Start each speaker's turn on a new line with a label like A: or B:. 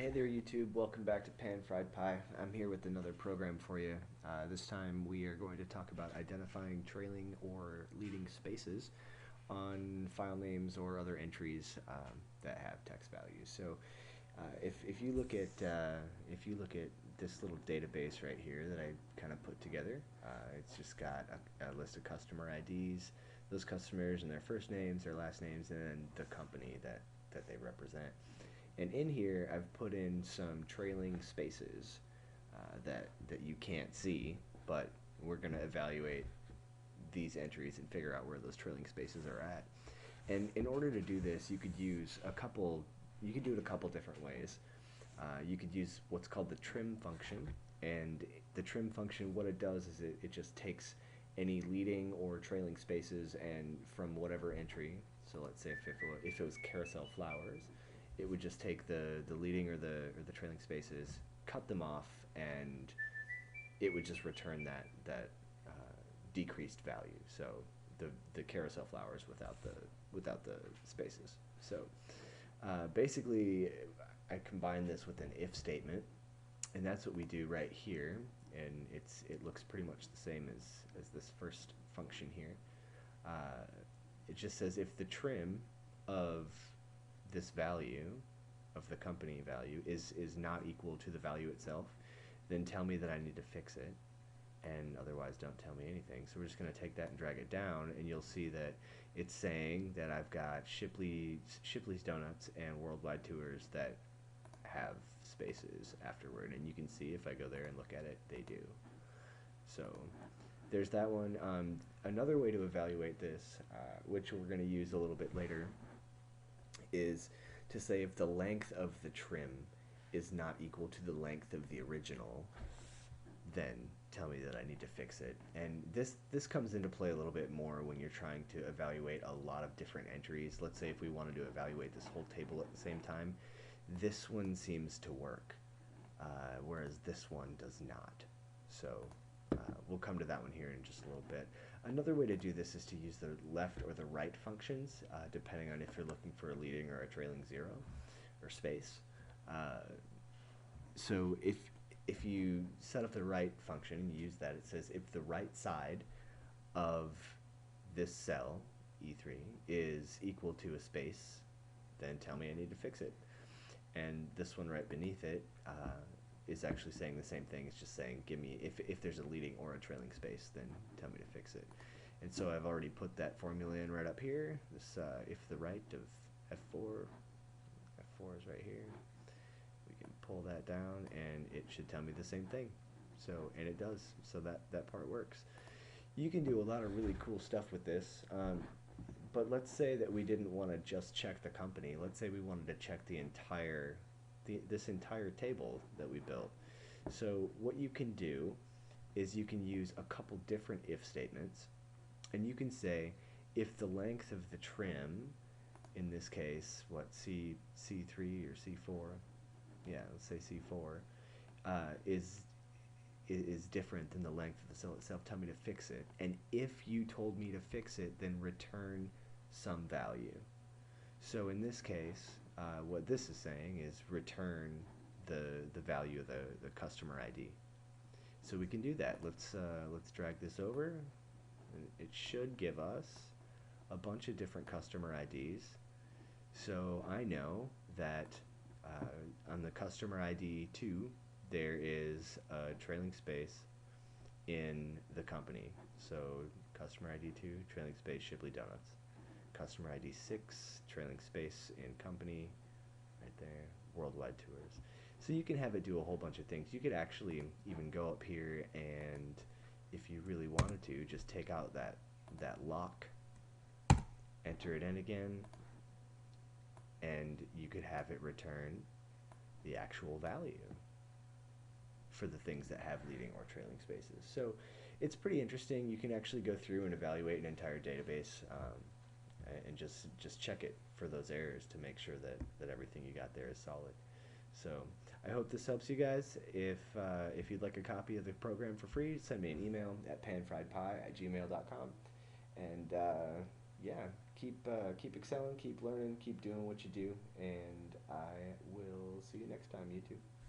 A: Hey there YouTube, welcome back to Pan Fried Pie. I'm here with another program for you. This time we are going to talk about identifying trailing or leading spaces on file names or other entries that have text values. So if you look at this little database right here that I kind of put together, it's just got a list of customer IDs, those customers and their first names, their last names, and then the company that they represent. And in here, I've put in some trailing spaces that you can't see, but we're going to evaluate these entries and figure out where those trailing spaces are at. And in order to do this, you could use a couple. You could do it a couple different ways. You could use what's called the trim function, and the trim function, what it does is it just takes any leading or trailing spaces and from whatever entry. So let's say if it was carousel flowers, it would just take the leading or the trailing spaces, cut them off, and it would just return that decreased value. So the carousel flowers without the spaces. So basically, I combine this with an if statement, and that's what we do right here. And it looks pretty much the same as this first function here. Uh, it just says if the trim of this value of the company value is not equal to the value itself, then tell me that I need to fix it, and otherwise don't tell me anything. So we're just going to take that and drag it down, and you'll see that it's saying that I've got Shipley's Donuts and Worldwide Tours that have spaces afterward, and you can see if I go there and look at it, they do. So there's that one. Another way to evaluate this, which we're going to use a little bit later, is to say if the length of the trim is not equal to the length of the original, then tell me that I need to fix it. And this comes into play a little bit more when you're trying to evaluate a lot of different entries. Let's say if we wanted to evaluate this whole table at the same time, this one seems to work, whereas this one does not. So we'll come to that one here in just a little bit. Another way to do this is to use the left or the right functions, depending on if you're looking for a leading or a trailing zero or space. So if you set up the right function and you use that, it says if the right side of this cell, E3, is equal to a space, then tell me I need to fix it. And this one right beneath it is actually saying the same thing. It's just saying, give me, if there's a leading or a trailing space, then tell me to fix it. And so I've already put that formula in right up here. This if the right of F4, F4 is right here. We can pull that down, and it should tell me the same thing. So, and it does. So that part works. You can do a lot of really cool stuff with this. But let's say that we didn't want to just check the company. Let's say we wanted to check this entire table that we built. So what you can do is you can use a couple different if statements, and you can say if the length of the trim, in this case, what, C3 or C4, yeah, let's say C4, is different than the length of the cell itself, tell me to fix it. And if you told me to fix it, then return some value. So in this case, what this is saying is return the value of the customer ID. So we can do that. Let's drag this over. It should give us a bunch of different customer IDs. So I know that on the customer ID 2, there is a trailing space in the company. So customer ID 2, trailing space Shipley Donuts. Customer ID 6, trailing space in company, right there, Worldwide Tours. So you can have it do a whole bunch of things. You could actually even go up here and, if you really wanted to, just take out that lock, enter it in again, and you could have it return the actual value for the things that have leading or trailing spaces. So it's pretty interesting. You can actually go through and evaluate an entire database and just check it for those errors to make sure that everything you got there is solid. So I hope this helps you guys. If you'd like a copy of the program for free, send me an email at panfriedpie@gmail.com. And yeah, keep excelling, keep learning, keep doing what you do, and I will see you next time. You too.